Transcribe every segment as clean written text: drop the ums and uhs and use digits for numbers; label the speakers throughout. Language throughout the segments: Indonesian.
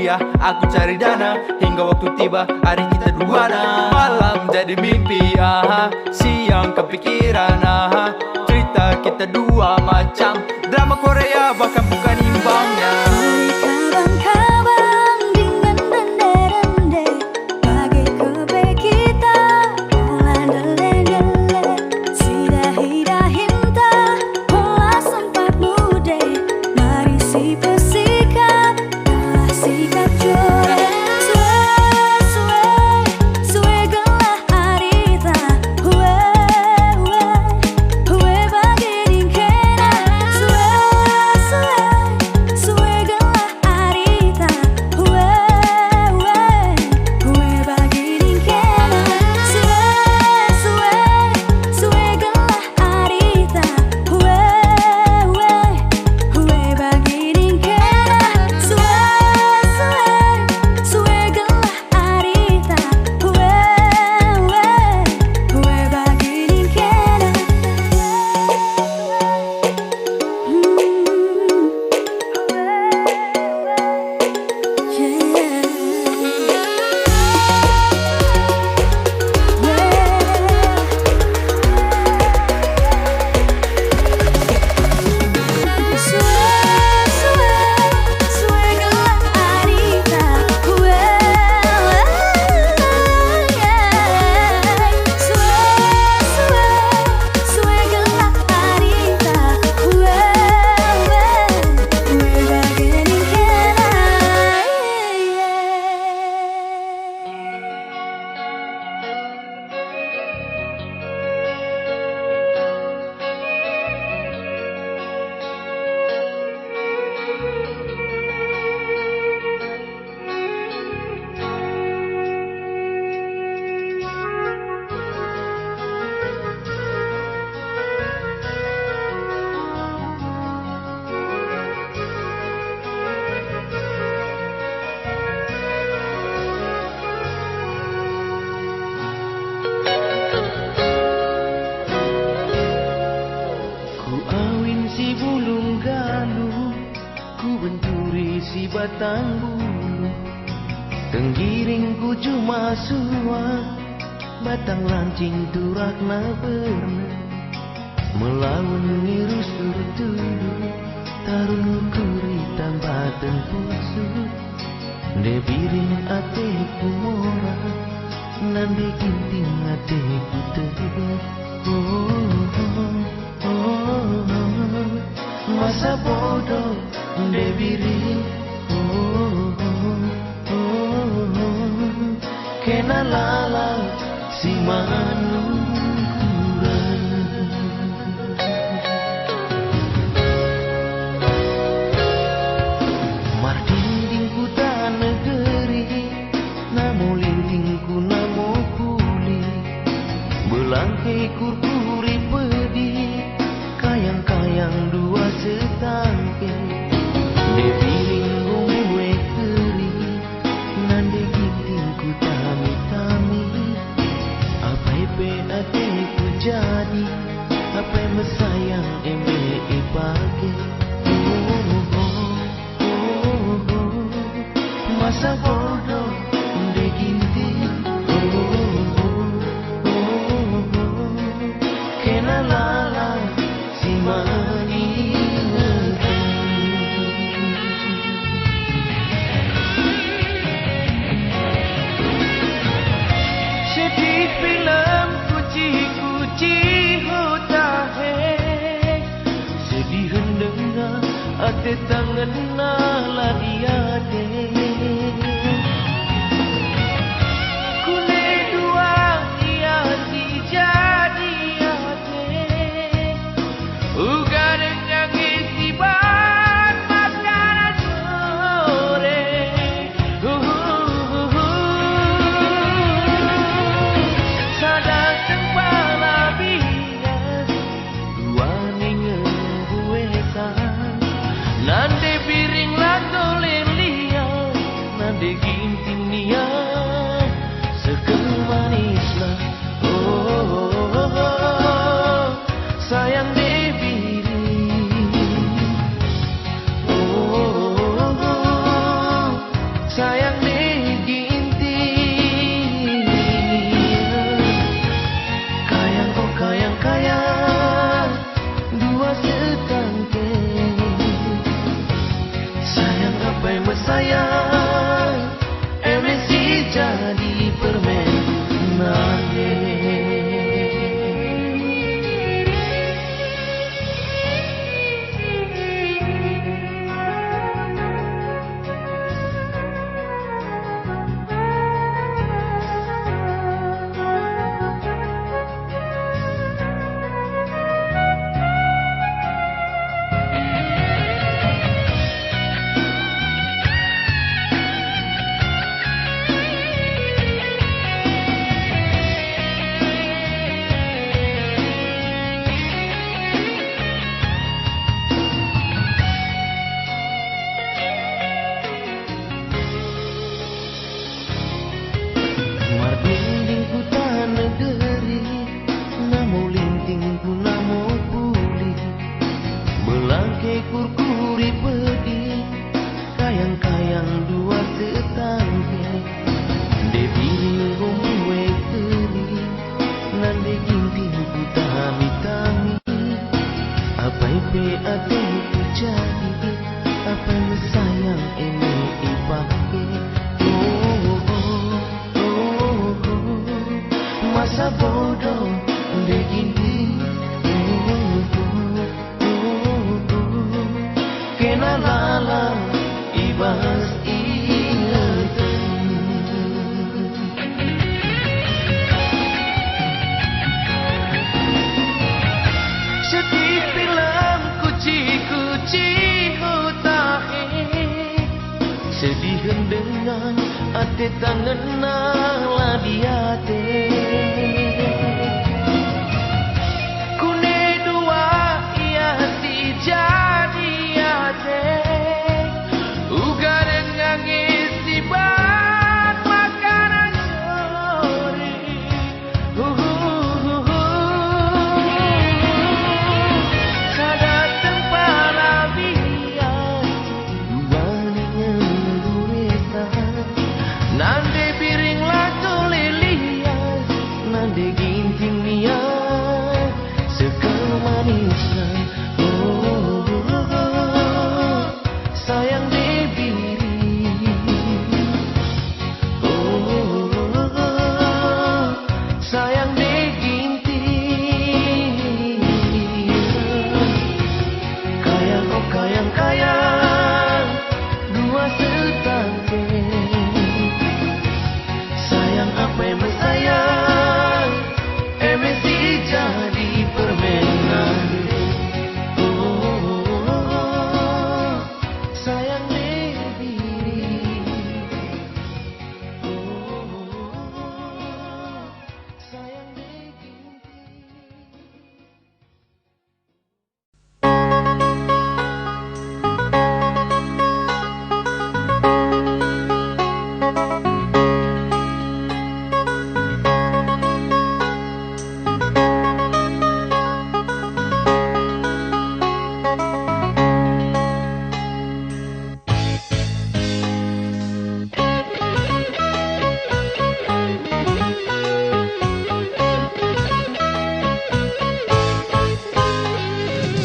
Speaker 1: kuliah, aku cari dana, hingga waktu tiba hari kita duana. Malam jadi mimpi, siang kepikiran, cerita kita dua macam drama Korea, bahkan bukan imbangnya.
Speaker 2: Si batang bulu tenggiring ku cuma suak, batang lancing turak na berna melawan ngirus tulu tarun kuri tambah tempusu debiring ateku mora nande ginting ateku tebak. Masa bodoh debiring kena lala si manukuran. Mardindingku tak negeri, namo lintingku namo kuli, belangkai kurkuri pedi, kayang-kayang dua setangke. Debiring gue keri, nande gintingku tami-tami, apa ipe ateku jadi, apa mesayang eme ipake. Masa bodoh de ginting, kena lala si mani. Film kuci-kuci होता है be ate terjadi apa yang sayang ini ipake. Masa bodoh begini. Kena lala ibas ingatan. Sedih film kuci-kuci hutahe, sedih dengan ate tangan nala diate. Kune dua ia si jadi ate, uga dengan isi bak makanan sore. Sadat tempat abian, dibandingnya duesa. Nande piring lato lelian, nande ginting niat, sekal manisan. Sayang debiri, sayang deginting. Kayang oh kayang, dua setangke. Sayang apa yang sayang, mesti jadi permainan. Sayang diri, sayang diri.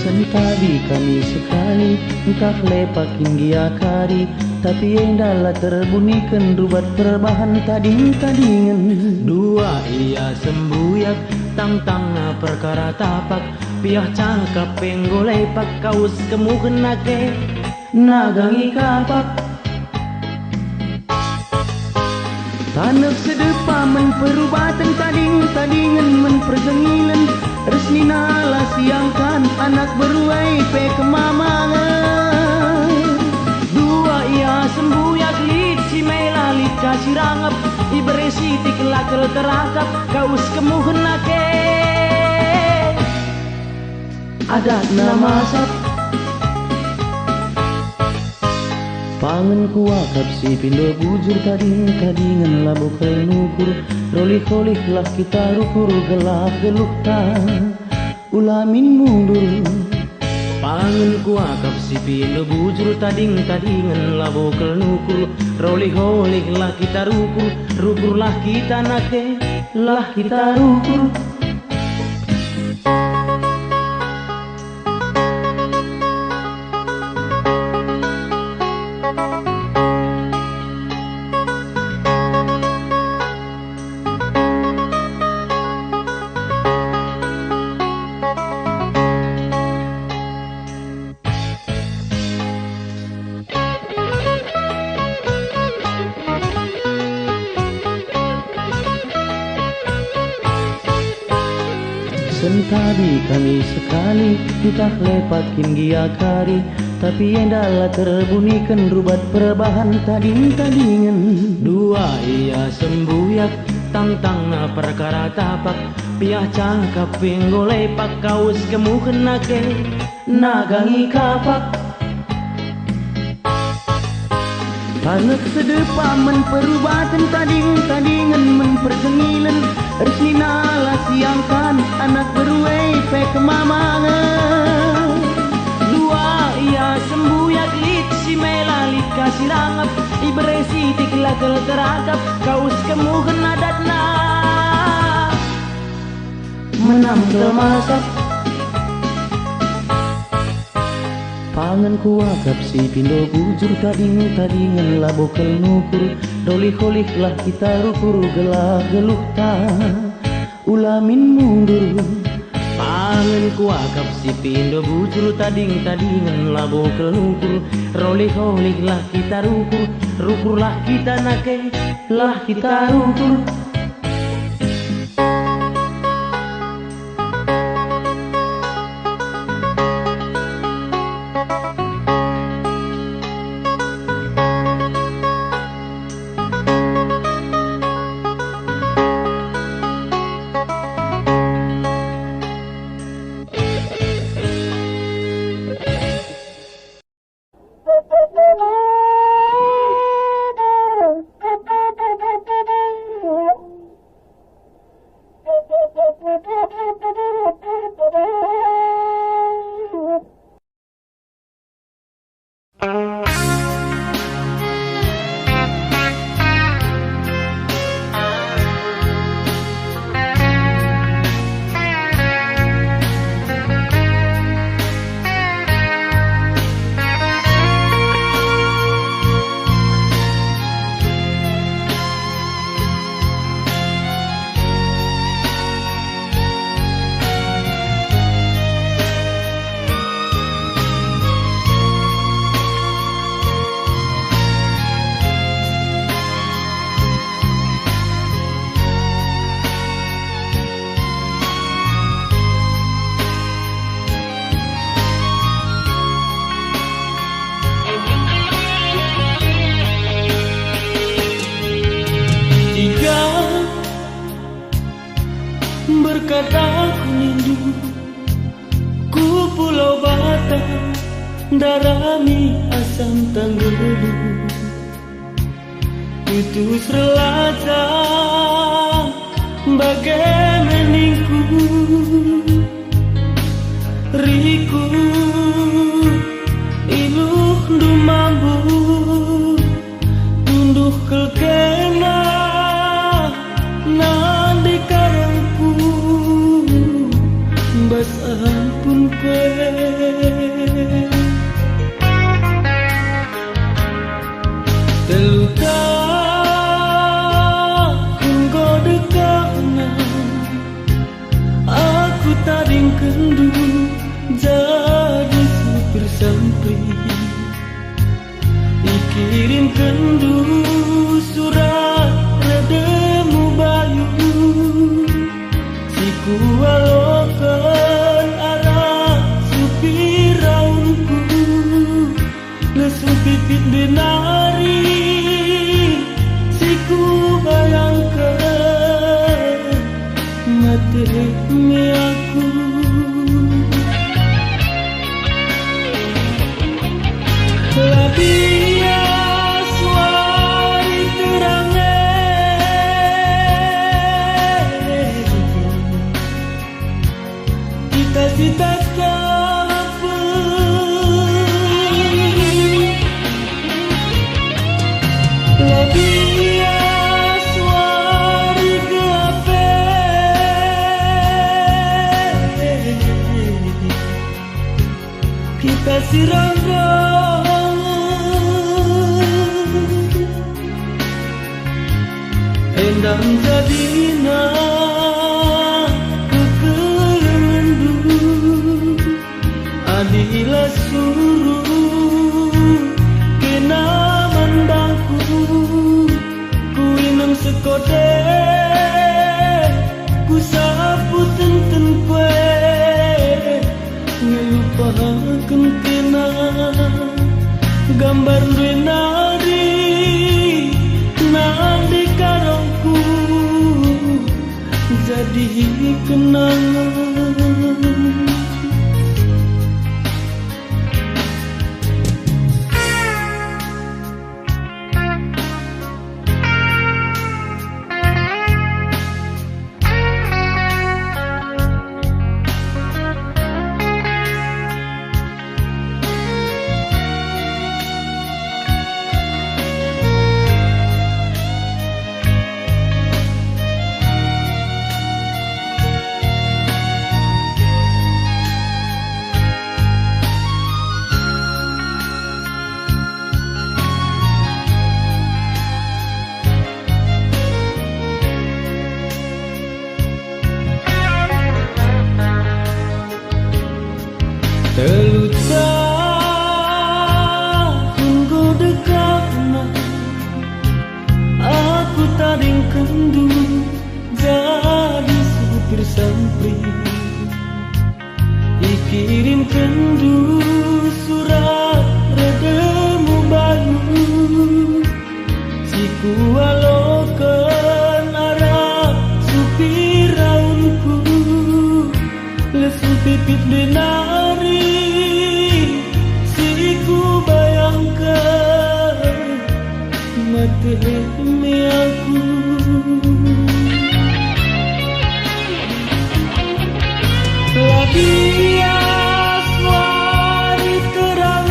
Speaker 3: Sentadi kami sekali, entah lepak hingga kari, tapi endahlah terbunyikan rubat perbahan tading-tadingan.
Speaker 4: Dua ia sembuyak, tang-tang perkara tapak, piah cangkap penggolai pak kaus kemuken nake,
Speaker 3: Nagangi kapak tanek sedepa menperubatan tading-tadingan menpergengilan. Resmi nala siangkan anak beruai pe kemamangan.
Speaker 4: dua ia sembuyak lit si melalit kasih rangap, iberesi tikelakal terangkap kaus kemuken nake.
Speaker 3: Adat nama sap pangan kuakap si pindo bujur tading-tadingan labu nukur. Rolih-rolih lah kita rukur gelap geluk tan ulamin mundur.
Speaker 4: Pangan kuakap si pindo bujur tading-tadingan labu nukur. Rolih-rolih lah kita rukur, rukur lah kita nake,
Speaker 3: Lah kita rukur. Sentadi kami sekali, entah lepak hingga kari, tapi endahlah terbunyikan rubat perbahan tading-tadingan.
Speaker 4: dua ia sembuyak, tang-tang perkara tapak, piah cangkap penggolai pak kaus kemuken nake.
Speaker 3: Nagangi kapak tanek sedepa menperubatan tading-tadingan menpergengilan. Resmi nala siangkan anak beruai pe kemamangan.
Speaker 4: Dua ia sembuyak lit si melalit kasih rangap, iberesi tikelakal terangkap kaus kemuken adatna.
Speaker 3: Menam kemasak Pangan kuakap si pindo bujur tading-tadingan labokel nukur Rolih-rolih lah kita rukur gelah geluh ta ulamin mundur.
Speaker 4: Pangan kuakap si pindo bujur tading-tadingan labokel nukur Rolih-rolih lah kita rukur, rukur lah kita nake, lah kita rukur.
Speaker 2: Berkata ku nindu ku pulau Batam darami asam tanggulu putus relata bagai meningku riku iluh dumambu tunduh kelkena nandi karangku bas ampun kue teluta hingga dekana aku taring kendu jadi supir sampri dikirim kendu surat redemu bayu siku alokan arah supir raunku lesu pipit denari siku bayangkan mati aku labia suari terangnya cita-cita kape labia suari gelape kita sirang endam jadina kekelendu adilah suruh kena mandangku ku inam sekode ku sapu tenten kue ngelupakan kena gambar duwe nari nadi karangku jadi kenangan. kendu surat redemu balu siku walokan arah supiraunku lesu pipit denari siku bayangkan mati aku dia suari terang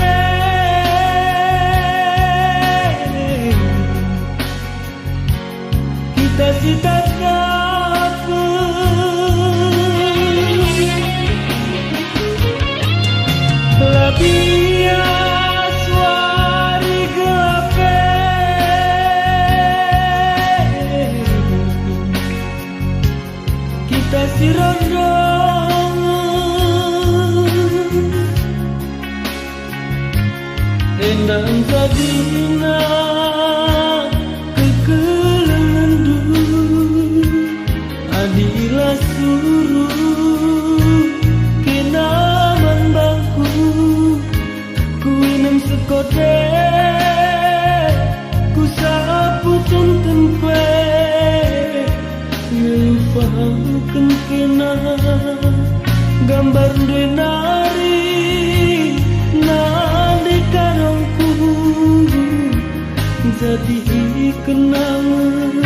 Speaker 2: kita sitakan dia suari gelap kita si rondo endang sadina kekelendu adilah suruh kenaman bangku kuinem sekode ku sapu tenten kue ngelupakan kena gambar denari nadi karongku jadi kenangan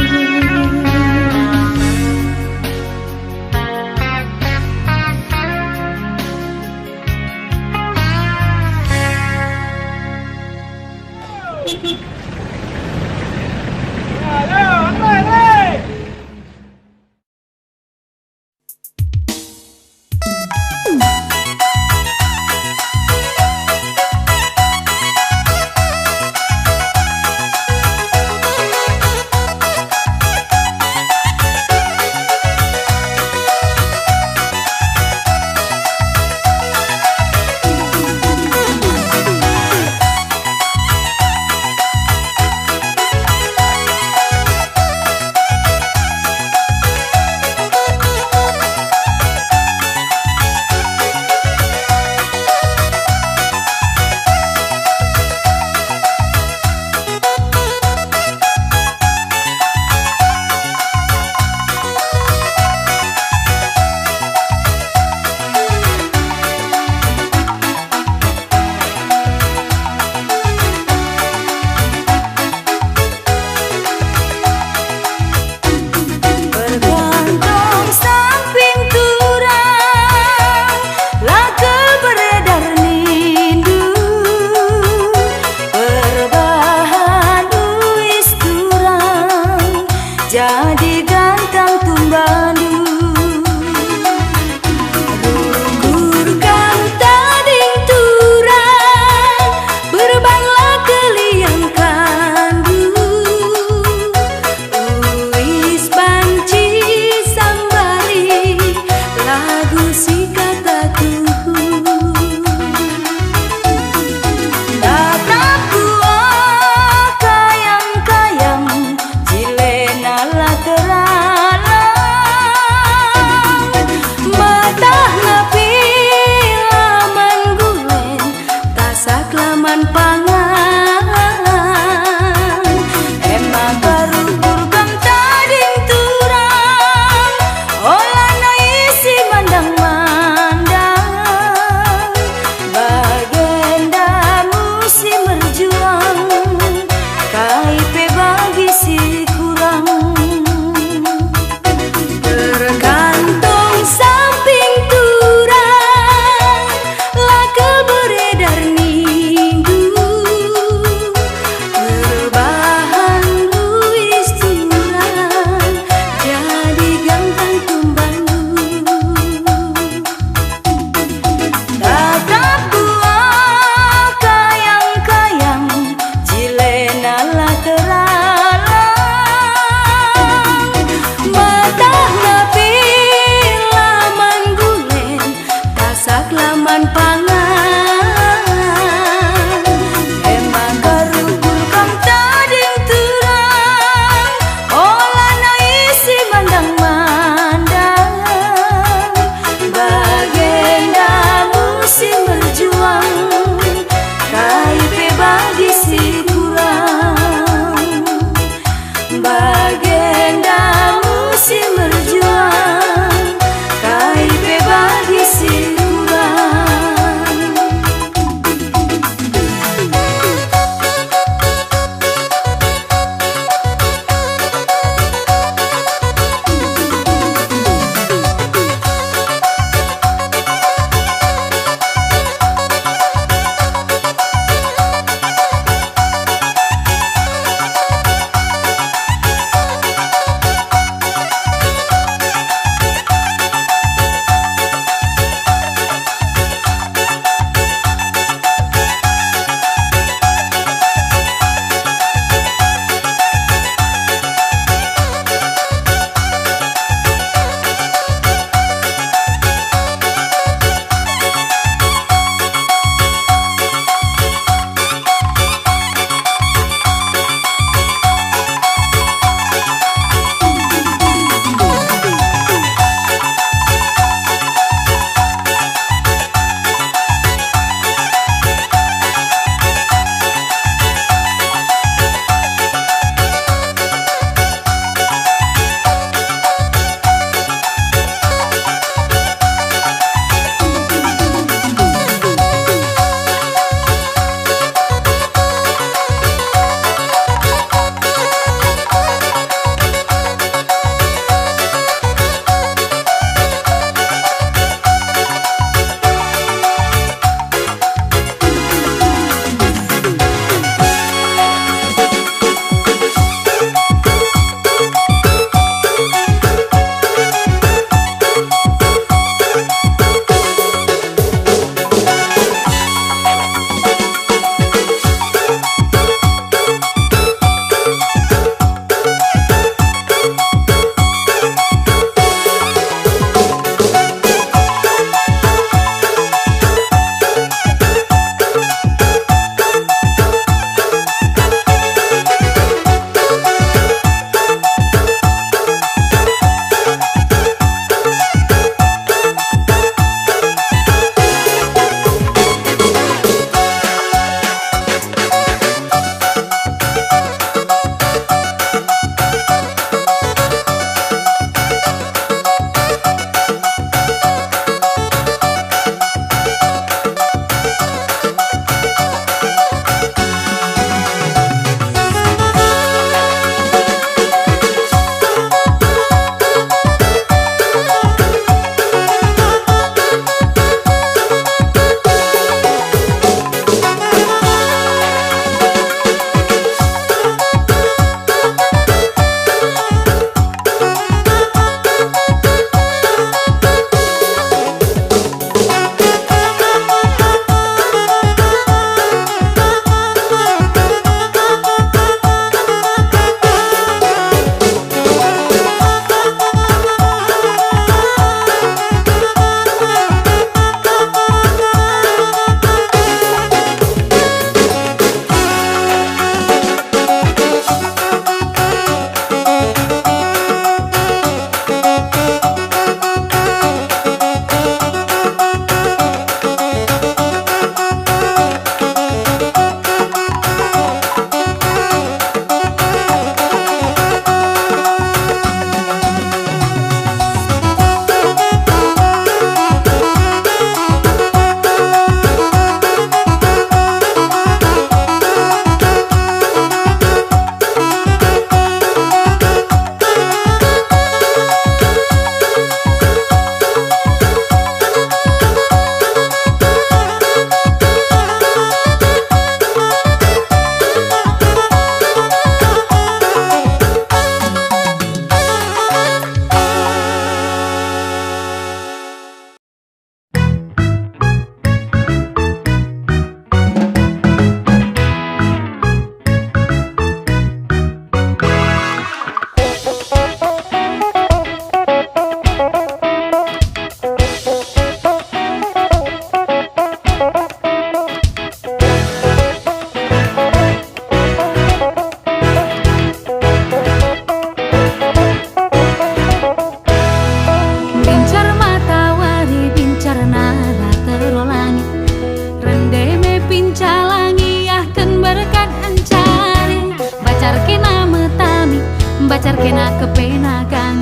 Speaker 5: pacar kena kepenakan.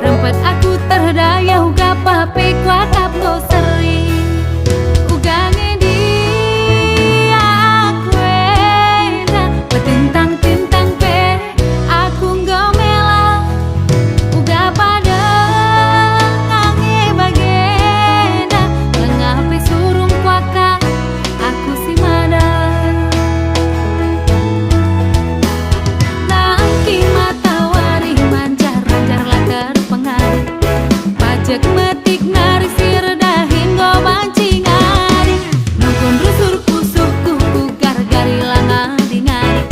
Speaker 5: Rempet aku terdaya uga pape kuakap ko seri. Uga ngedi aku enak petintang-tintang pe aku ngomela. Uga pada ngange bagenda lengape surung kuaka aku si madar. Nangki matawari manjar-manjar lah terpengaruh. Pajak metik nari sirdahin go mancing ari. Nukun rusur pusuh kuku gar-gari langadi-ngadi.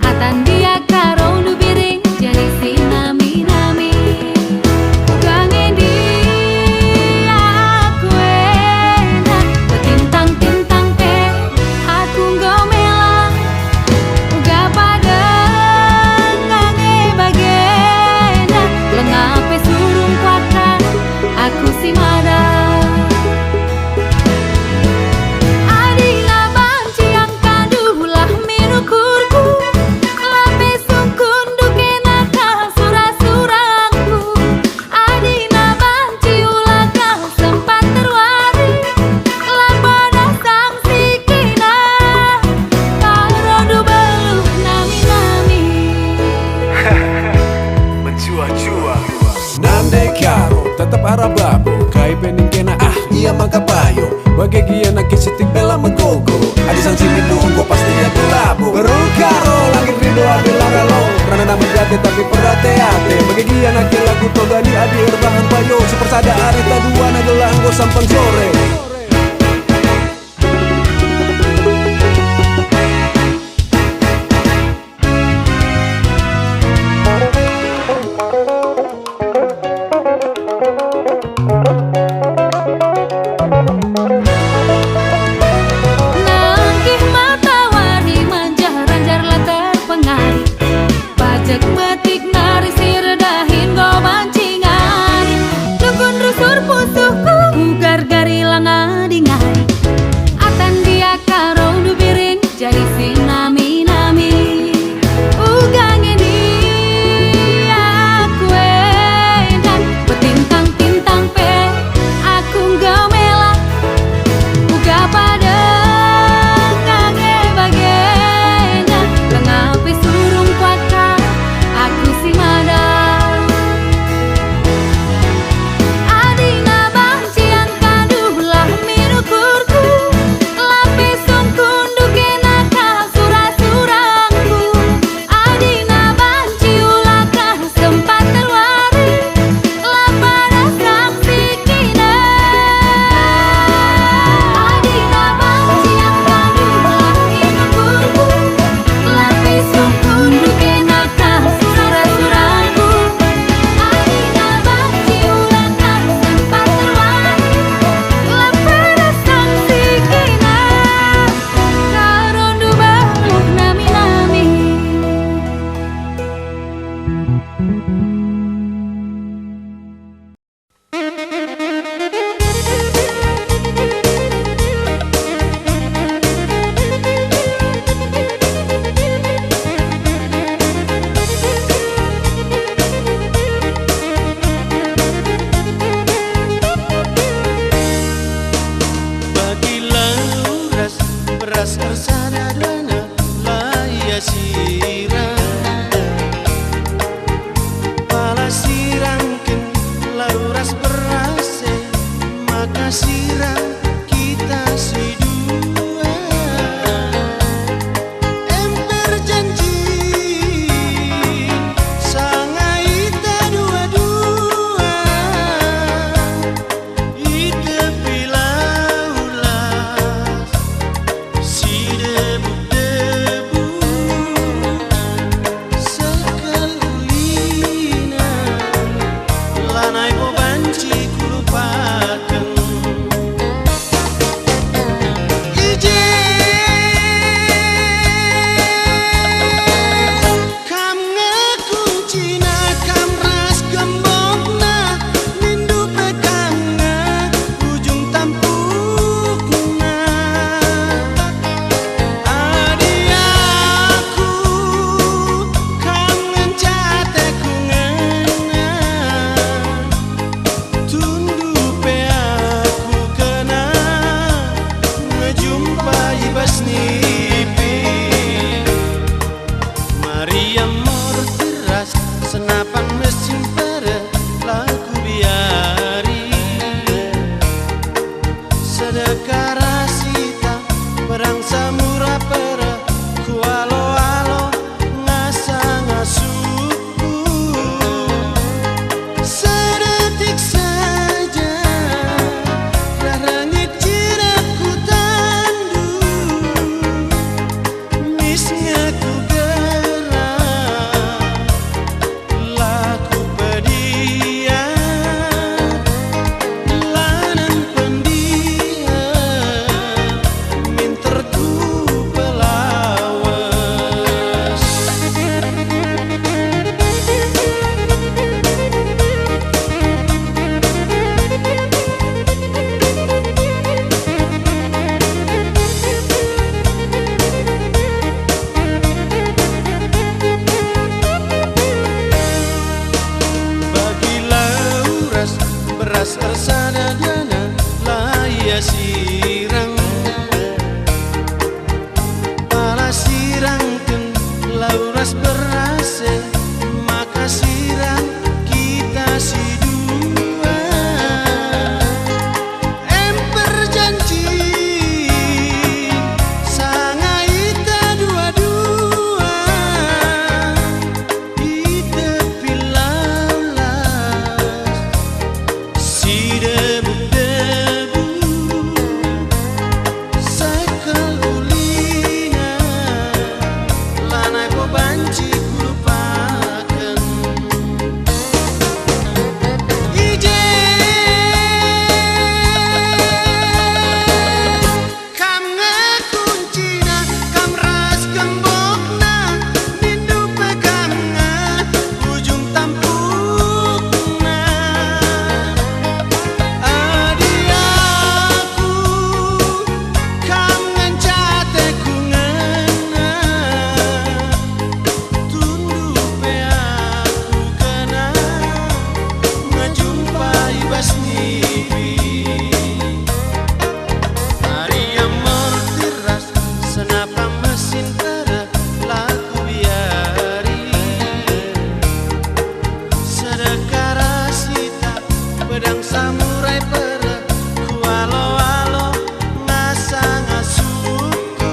Speaker 5: Atan dia karo nu biring jadi si nami-nami. Uga ngedi aku enak petintang-tintang pe aku ngomela. Uga pada ngange bagenda lengape surung kuaka aku si madar. Adina banci yang kadulah minukurku lape sungkun dukena kah surah-surahku. Adina banci ulakah sempat terwari lapada sanksi kina karo du beluh nami-nami.
Speaker 6: Mencuah-cuah Nandai karo tetap arababu kai pening kena iya maka payo bagai gia nak kisitik bela menggogo adi sang sini nunggu pasti aku labu berul karo langit rindu adi laralo karena nama jate tapi perhati-hati bagai gia nak lagu togani adi erbahan payo sepersada arita dua nagelah anggo sampang sore.
Speaker 5: Nangkih matawari manjar-ranjar lah terpengaruh. Pajak metik nari sirdahin go mancingan. Dukun rusur pusuhku ugar-gari langadi-ngadi. Atan dia karo nu biring jadi si nami-nami. Uga ngedi aku enak petintang-tintang pe aku ngomela. Uga pada ngange bagenda lengape surung kuaka aku si madar. Adina banci yang kadulah minukurku lape sungkun dukena kah surah-surahku. Adina banci ulakah sempat terwari lapada sanksi kina. Adina banci yang kadulah minukurku lape sungkun dukena kah surah-surahku. Adina banci ulakah sempat terwari lapada sanksi kina karo nu beluh nami-nami.
Speaker 2: Bagilah uras beras bersana dana laya sirang pala sirangken lauras berase maka sirang kita si dua emper janji sanga ita dua-dua ite pilaulas si debu-debu sekelina lanai po banci ras ersana dana laya sirang pala sirang ten lauras berase maka sirang kita si dua emper janji sanga ita dua-dua ita pilalas si debu-debu sakal ulina lanai po banci kulupakan ije kam ngekuncina kam ras gembokna nindu pegangna ujung tampukna adiaku kam ngencate kungena tundu pe aku kena ngejumpai basnibi Maria mortiras senapa mesin tera laku biari sedekah rasita pedang samurai pera kualo-alo ngasa ngasuku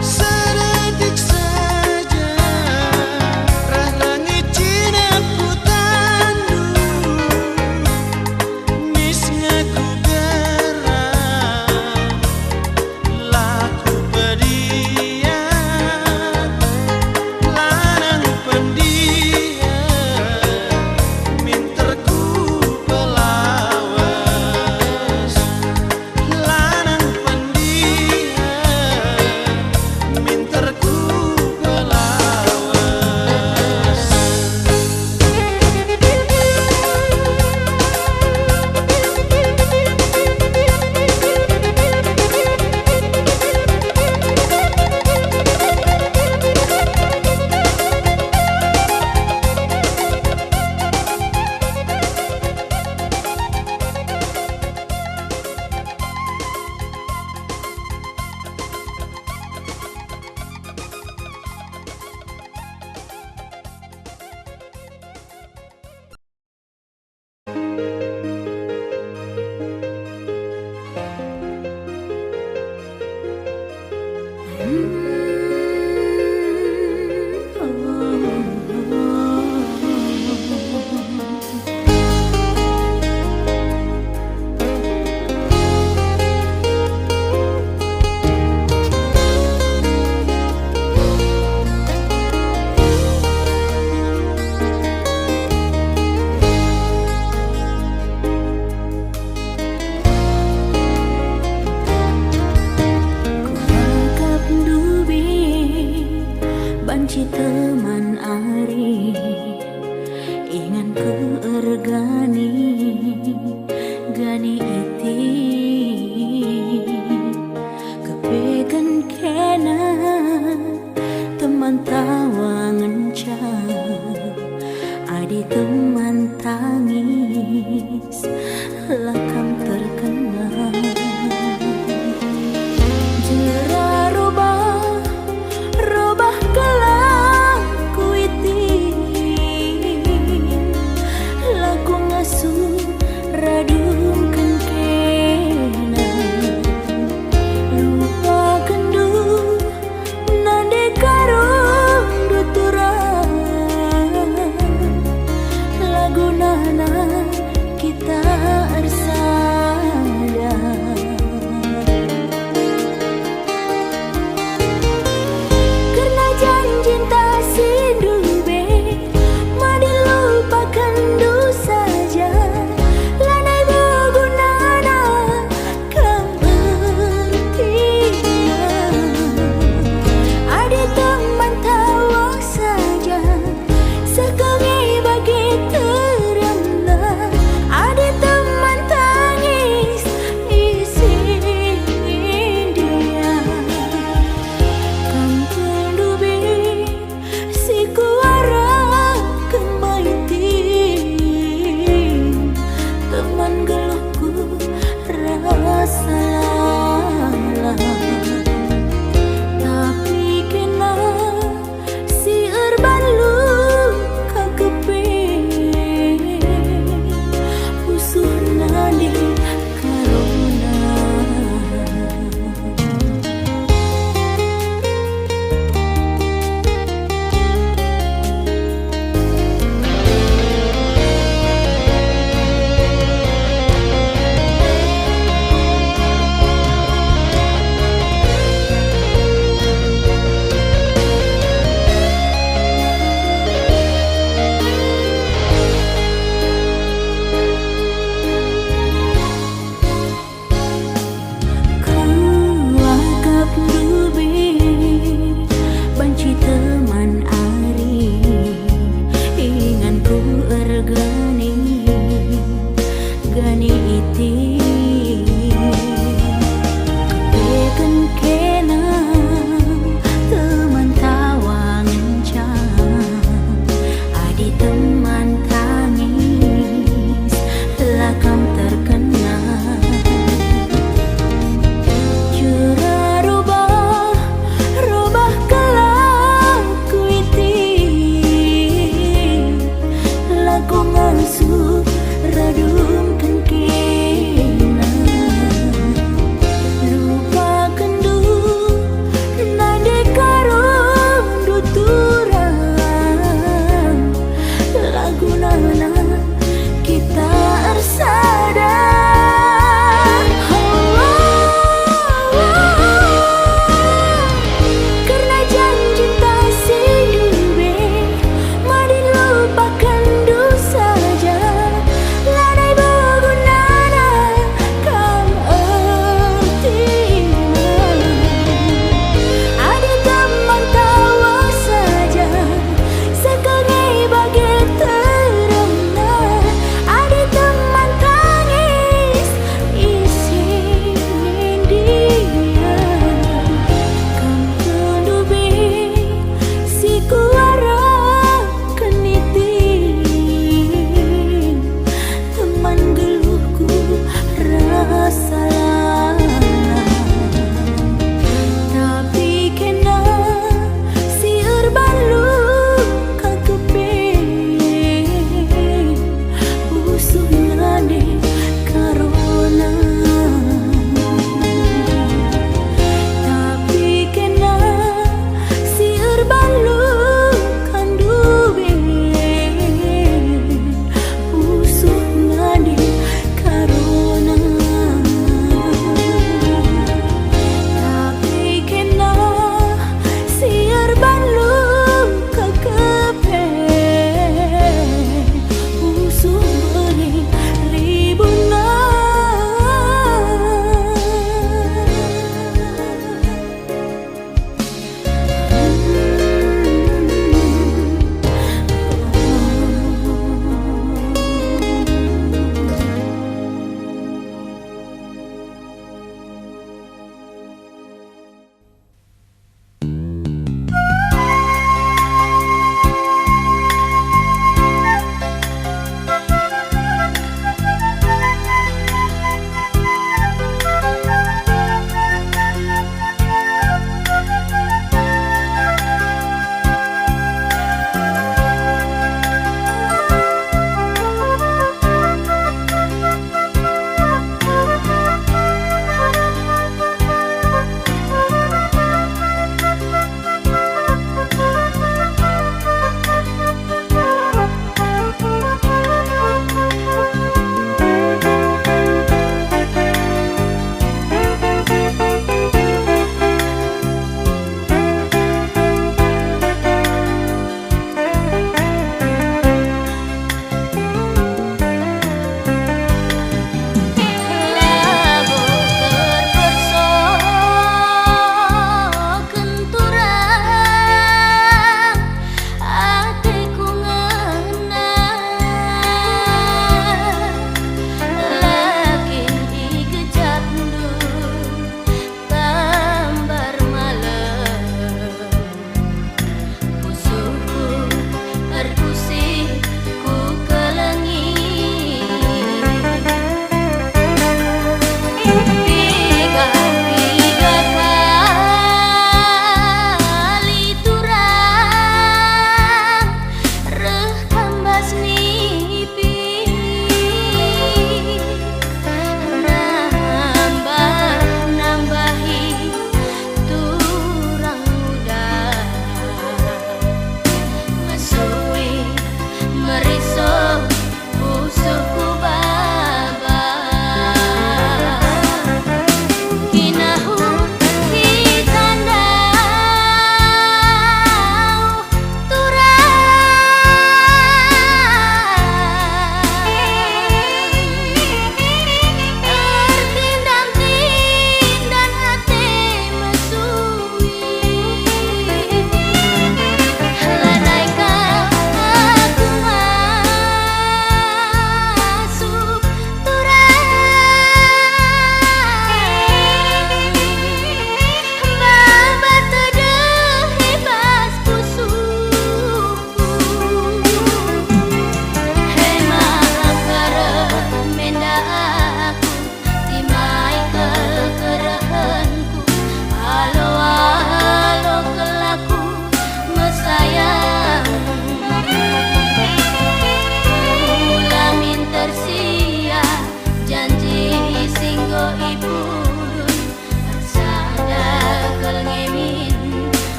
Speaker 2: sedetik saja rah langit cinaku tandu nisnya ku geram laku pediam lanang pendiam minterku pelawas lanang pendiam minterku pelawas Kuagap dubi banci teman ari ingan ke ergani gani iti kepegan kena teman tawangan ca adi teman tangis lakam terkena jera robah kelaku iti laku ngasuh radung kena lupa kendu nande karung duturang lagunana kita arsada karena janji tak sindube madi lupakan dosa saja lanai bergunana kemertian ada teman tawa saja sekengi bagi teremna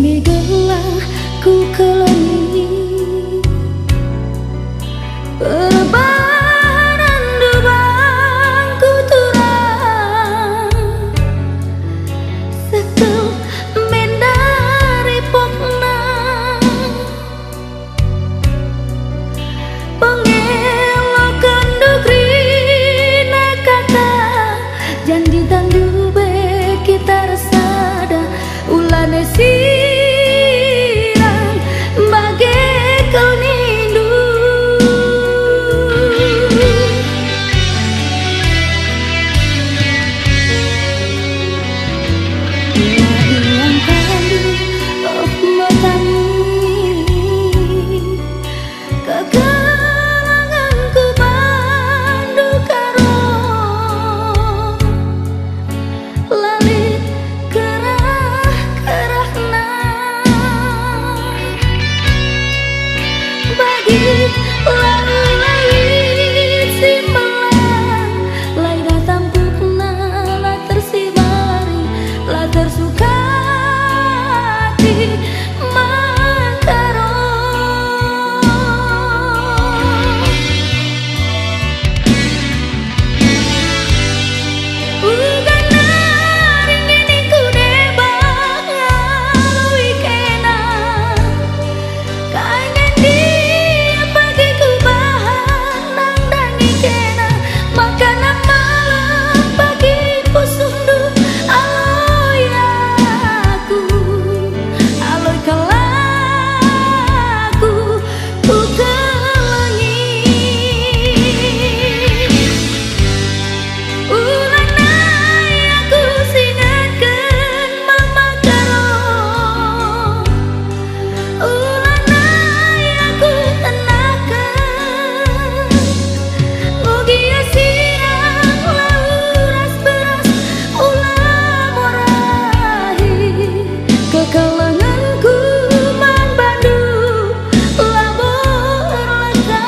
Speaker 2: bumi gelang ku keloni perbanan dubang ku turang sekel mendari pokna pengelokan dukrina kata janji tandube kita resada ulane sirang bagaikan nindu ilang kali of matani kekalanganku bandu karo lali kerah-kerahna bagi lalu-lalu simpelan lai datang pukna la tersibari la tersukati makaro ugana ringini kude bangawi kena kangen dia pagi ku bahan nandangi kena makanan malam pagi pusundu aloy aku aloy kalaku ku kelangi ulana aku singatkeun mama karo ulana aku tenakeun mugia sirang lauras beras ulah morahi kekalanganku man bandu labor lega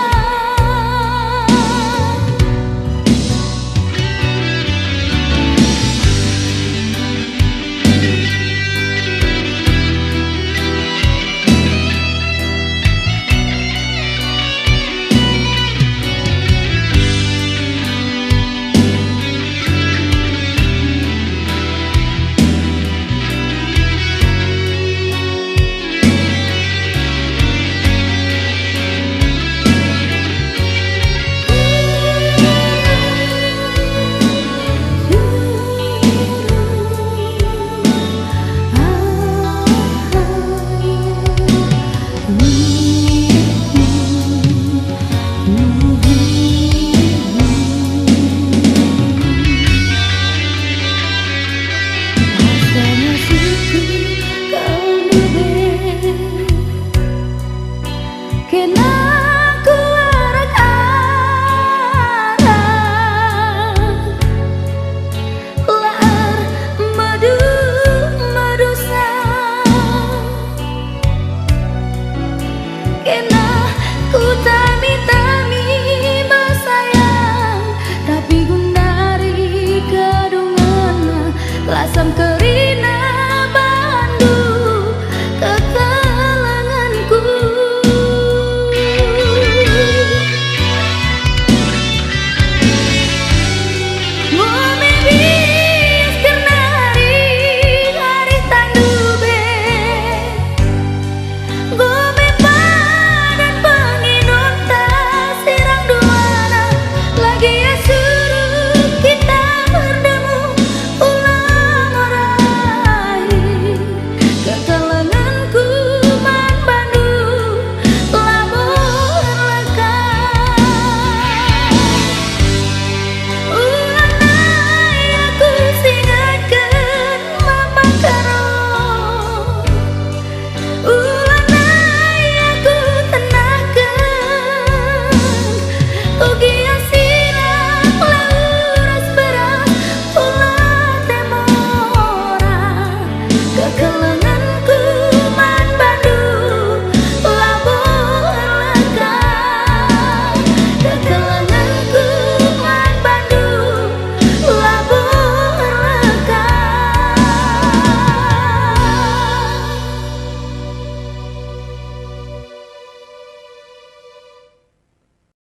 Speaker 2: Rasanya suku kau nube kena ku arak-arak laar madu-madusa kena ku tamita